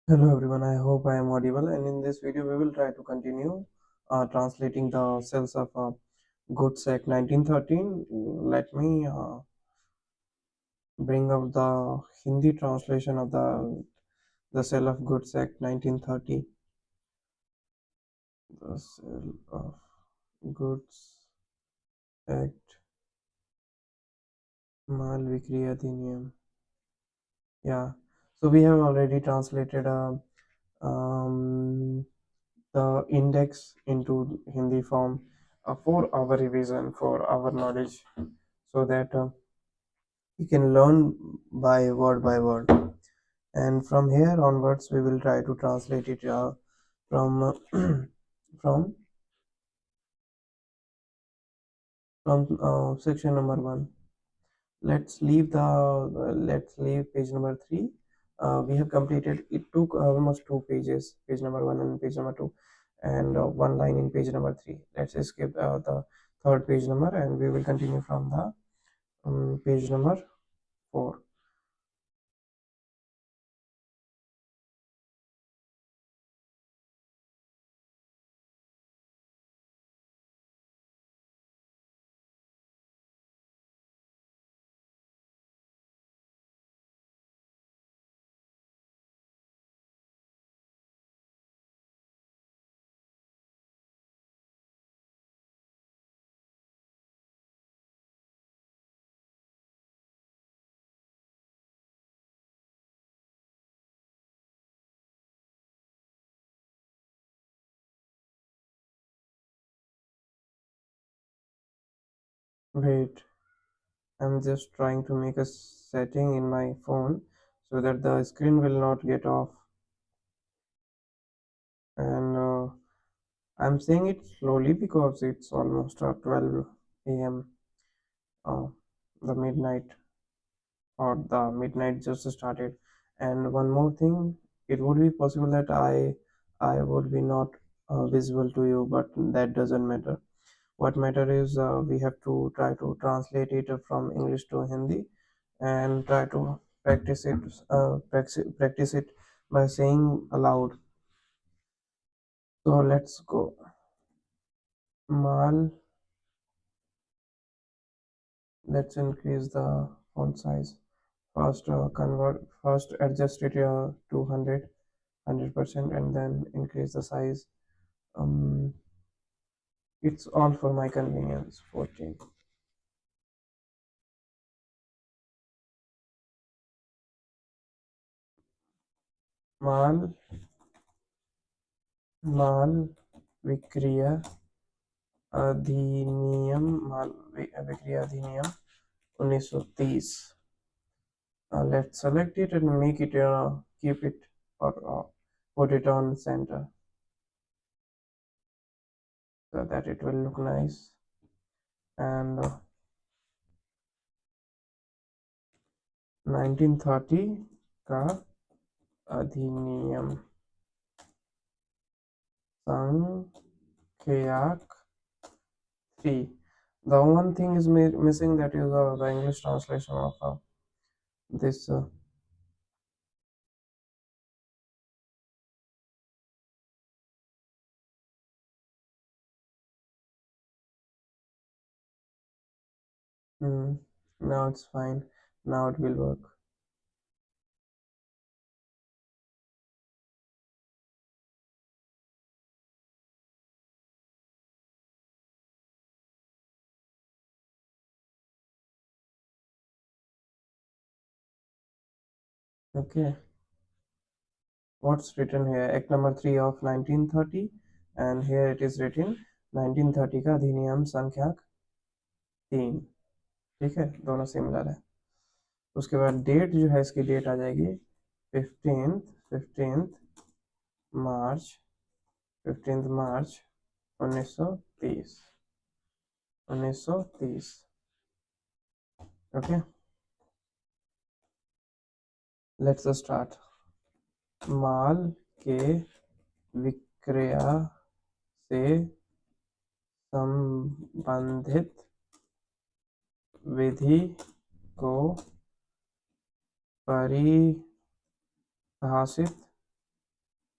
Hello everyone, I hope I am audible, and in this video we will try to continue translating the cells of Goods Act 1913. Let me bring up the Hindi translation of the Cell of Goods Act 1930. The Cell of Goods Act Mal Vikri Adhiniyam. Yeah, so we have already translated um, the index into Hindi form for our revision, for our knowledge, so that we can learn by word. And from here onwards, we will try to translate it from from section number one. Let's leave page number three. We have completed. It took almost two pages, page number one and page number two, and one line in page number three. Let's skip the third page number, and we will continue from the page number four. Wait, I'm just trying to make a setting in my phone so that the screen will not get off. And I'm saying it slowly because it's almost 12 a.m. Uh, the midnight or the midnight just started. And one more thing, it would be possible that I would be not visible to you, but that doesn't matter. What matter is we have to try to translate it from English to Hindi and try to practice it by saying aloud. So let's go. Mal. Let's increase the font size. First adjust it to 100%, and then increase the size. Um, it's all for my convenience. 14. Mal Mal Vikriya अधिनियम माल विक्रिया अधिनियम 1930. Let's select it and make it keep it or put it on center so that it will look nice. And 1930 का अधिनियम संख्याक 3. The one thing is missing, that is the English translation of this. Now it's fine. Now it will work. Okay. What's written here? Act number 3 of 1930, and here it is written 1930 का अधिनियम संख्याक 3. ठीक है, दोनों similar है. उसके बाद date जो है, इसकी डेट आ जाएगी 15th March 15th March 1930. Okay, let's start. माल के विक्रय से संबंधित विधि को परिभाषित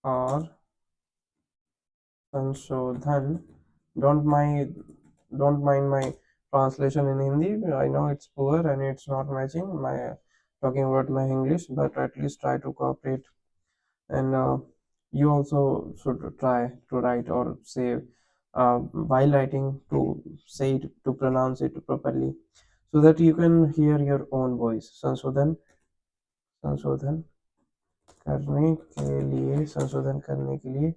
और संशोधन, don't mind my translation in Hindi. I know it's poor and it's not matching my talking about my English, but at least try to cooperate. And you also should try to write or say while writing to say it, to pronounce it properly, so that you can hear your own voice. संशोधन, संशोधन संशोधन करने के लिए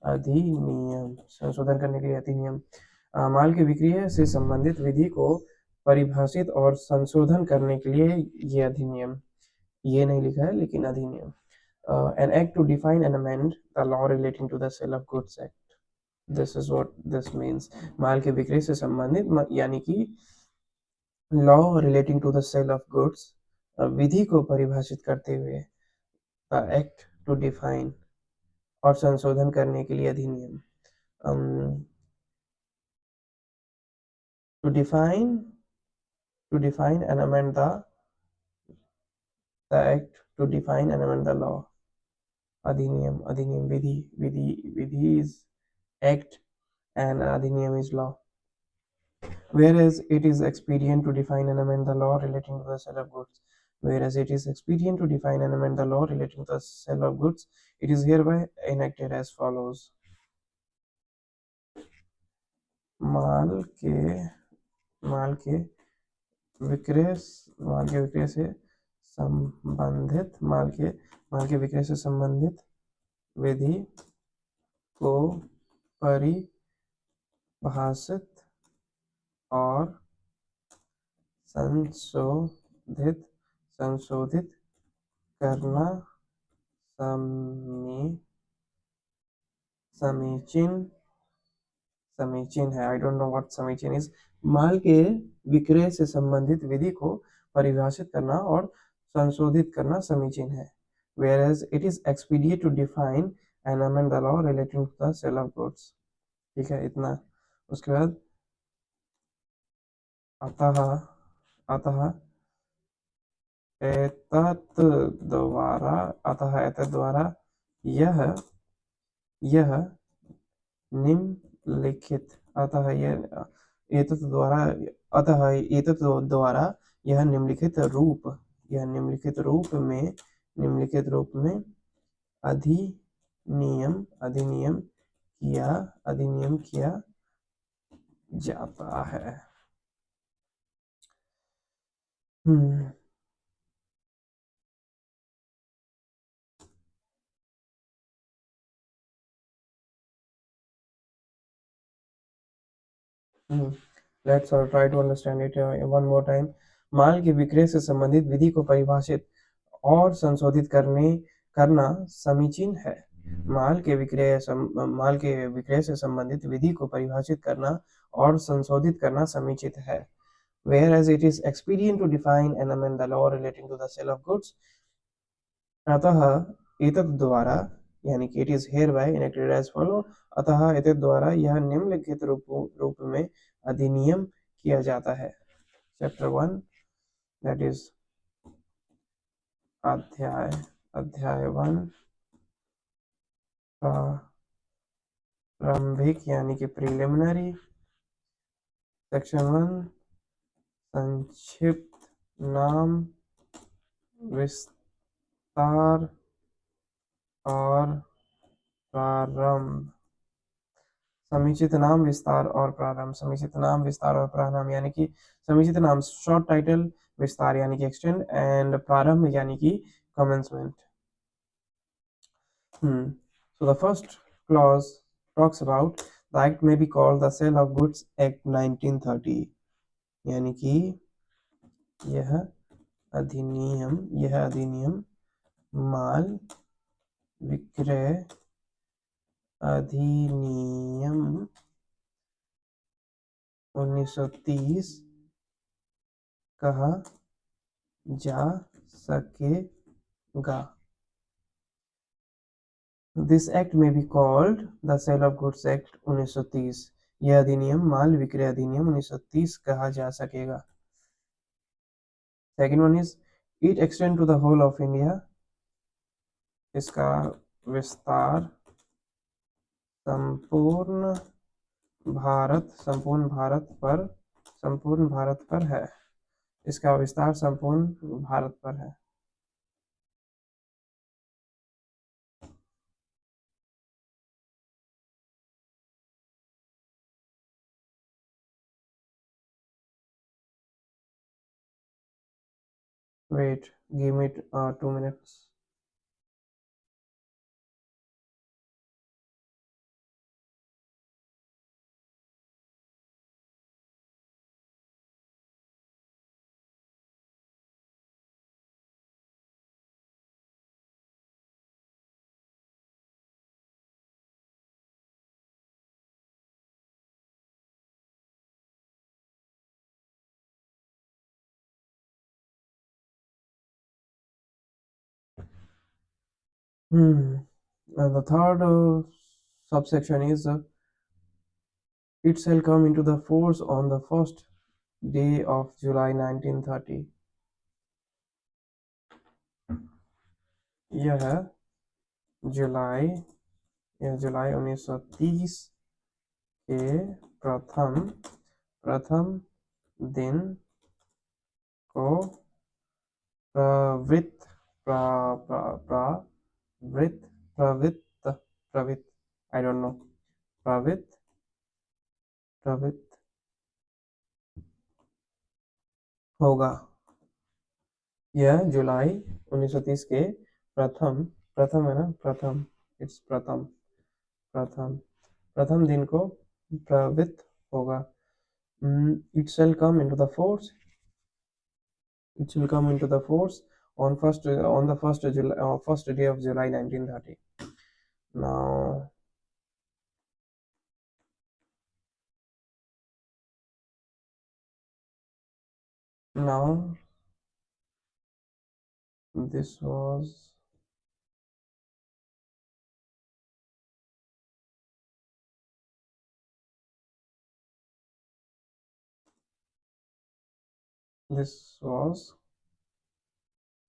अधिनियम, संशोधन करने के लिए अधिनियम। माल की विक्री से संबंधित विधि को परिभाषित और संशोधन करने के लिए ये अधिनियम, ये नहीं लिखा है लेकिन अधिनियम। An act to define and amend the law relating to the sale of goods act. This is what this means. माल के विक्रय से संबंधित यानी कि law relating to the sale of goods, विधि को परिभाषित करते हुए, द एक्ट टू डिफाइन और संशोधन करने के लिए अधिनियम। To define and amend the act to define and amend the law, अधिनियम, अधिनियम, विधि इज एक्ट and अधिनियम is law. Whereas it is expedient to define and amend the law relating to the sale of goods. Whereas it is expedient to define and amend the law relating to the sale of goods, it is hereby enacted as follows. माल के विक्रय से संबंधित, माल के विक्रय से संबंधित विधि को परिभाषित और संशोधित करना समीचीन है। आई डोंट नो व्हाट समीचीन इज। माल के विक्रय से संबंधित विधि को परिभाषित करना और संशोधित करना समीचीन है। Whereas it is expedient to define and amend the law relating to the sale of goods. ठीक है, इतना। उसके बाद अतः एतत् द्वारा यह निम्नलिखित, अतः एतत् द्वारा यह निम्नलिखित रूप में अधिनियम किया जाता है। Let's try to understand it one more time. माल के विक्रय से संबंधित विधि को परिभाषित और संशोधित करना समीचीन है। माल के विक्रय से संबंधित विधि को परिभाषित करना और संशोधित करना समीचित है। Whereas it is expedient to define and amend the law relating to the sale of goods. अतः एतत् द्वारा, यानी कि it is hereby enacted as follow. अतः एतत् द्वारा यह निम्नलिखित रूप में अधिनियम किया जाता है। Chapter 1, that is अध्याय 1, प्रारंभिक यानी कि प्रिलिमिनरी। Section 1, संक्षिप्त नाम, विस्तार और प्रारंभ। समीचित नाम, विस्तार और प्रारंभ। समीचित नाम, विस्तार और प्रारंभ यानी कि समीचित नाम शॉर्ट टाइटल, विस्तार यानी कि एक्सटेंड, एंड प्रारंभ यानी कि commencement. So the first clause talks about the act may be called the Sale of Goods Act 1930, यानी कि यह अधिनियम माल विक्रय अधिनियम 1930 कहा जा सकेगा। This act may be called the Sale of Goods Act 1930. यह अधिनियम माल विक्रय अधिनियम 1930 कहा जा सकेगा। Second one is it extend to the whole of India. इसका विस्तार संपूर्ण संपूर्ण भारत पर है। इसका विस्तार संपूर्ण भारत पर है। Wait, give me 2 minutes। And the third subsection is it shall come into the force on the first day of July 1930। यह है जुलाई जुलाई 1930 के प्रथम दिन को प्रवृत्त प्रवृत्त प्रवृत्त प्रवृत्त आई डोंट नो प्रवृत्त प्रवृत्त होगा। यह जुलाई 1930 के प्रथम प्रथम है ना प्रथम इट्स प्रथम प्रथम प्रथम दिन को प्रवृत्त होगा। It shall come into the force on the first day of July 1930। Now this was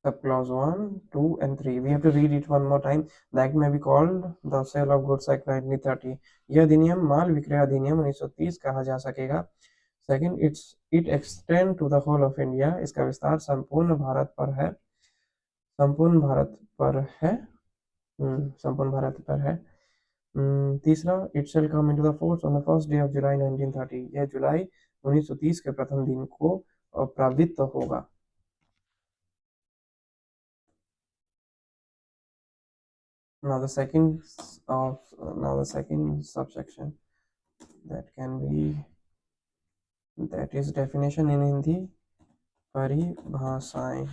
sub clause 1, 2 and 3। We have to read it one more time। The act may be called the Sale of Goods Act 1930। यह अधिनियम माल विक्रय अधिनियम 1930 कहा जा सकेगा। Second, it extend to the whole of India. इसका विस्तार संपूर्ण भारत पर है। संपूर्ण भारत पर है संपूर्ण भारत पर है। तीसरा, it shall come into the force on the first day of July 1930। यह जुलाई 1930 के प्रथम दिन को प्रवृत्त होगा। Now the second subsection that is definition in Hindi। परिभाषाएं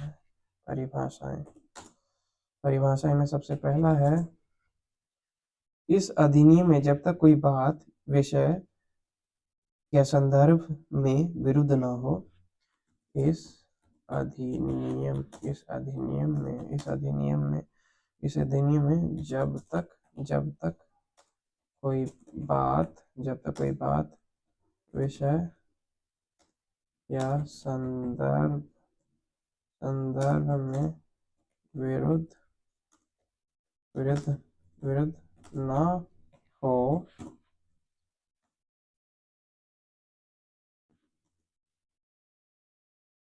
परिभाषाएं में सबसे पहला है, इस अधिनियम में जब तक कोई बात, विषय या संदर्भ में विरुद्ध न हो। इस अधिनियम में जब तक कोई बात विषय या संदर्भ में विरुद्ध न हो।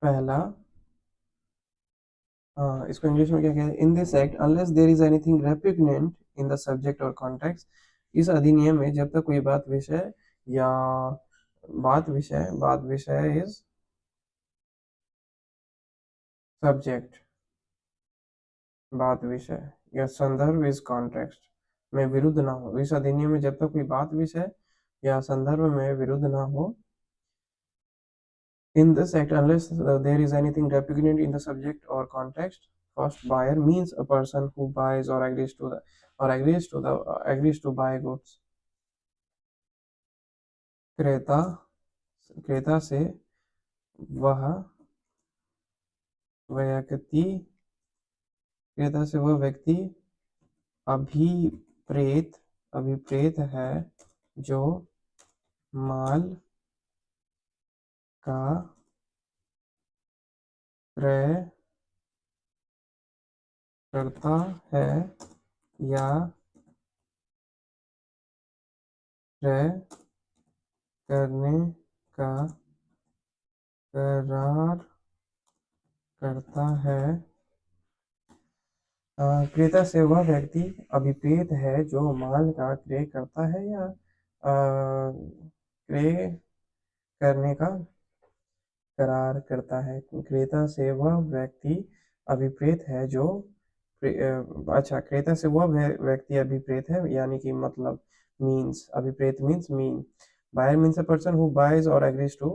पहला, इसको इंग्लिश में क्या कहते हैं? In this act unless there is anything repugnant in the subject और कॉन्टेक्स्ट। इस अधिनियम में जब तक कोई बात विषय या बात विषय इज सब्जेक्ट, बात विषय या संदर्भ इज कॉन्टेक्स्ट में विरुद्ध ना हो। इस अधिनियम में जब तक कोई बात विषय या संदर्भ में विरुद्ध ना हो। In this act, unless there is anything repugnant in the subject or context, first buyer means a person who buys or agrees to buy goods। क्रेता से वह व्यक्ति अभिप्रेत है जो माल का क्रय करता है या क्रय करने का करार करता है। क्रेता से वह व्यक्ति अभिप्रेत है जो माल का क्रय करता है या क्रय करने का करार करता है। क्रेता से वह व्यक्ति अभिप्रेत है जो अच्छा, क्रेता से वह व्यक्ति अभिप्रेत है, यानी कि मतलब मीन्स, अभिप्रेत means mean. Buyer means a person who buys or agrees to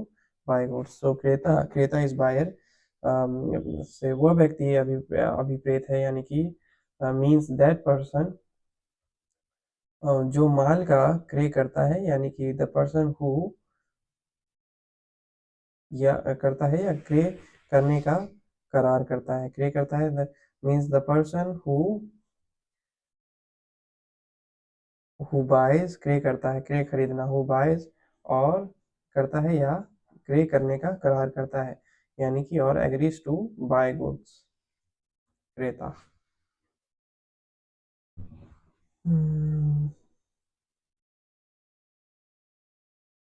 buy goods. So क्रेता क्रेता इज बायर से वह व्यक्ति अभिप्रेत है, यानी कि मीन्स दैट पर्सन जो माल का क्रय करता है, यानी कि द पर्सन हु या करता है, या क्रय करने का करार करता है। क्रय करता है means the person who buys, क्रय करता है, क्रय खरीदना, हु बाइज और करता है या क्रय करने का करार करता है, यानी कि और एग्रीज टू बाय गुड्स, क्रेता।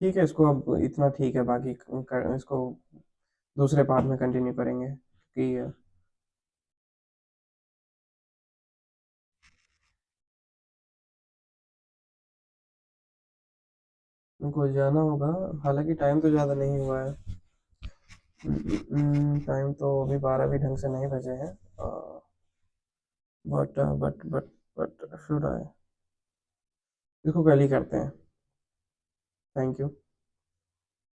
ठीक है, इसको अब इतना ठीक है, बाकी इसको दूसरे पार्ट में कंटिन्यू करेंगे कि उनको जाना होगा। हालांकि टाइम तो ज़्यादा नहीं हुआ है। टाइम तो अभी 12 भी ढंग से नहीं बजे हैं। बट शुड आई, इसको कल ही करते हैं। Thank you.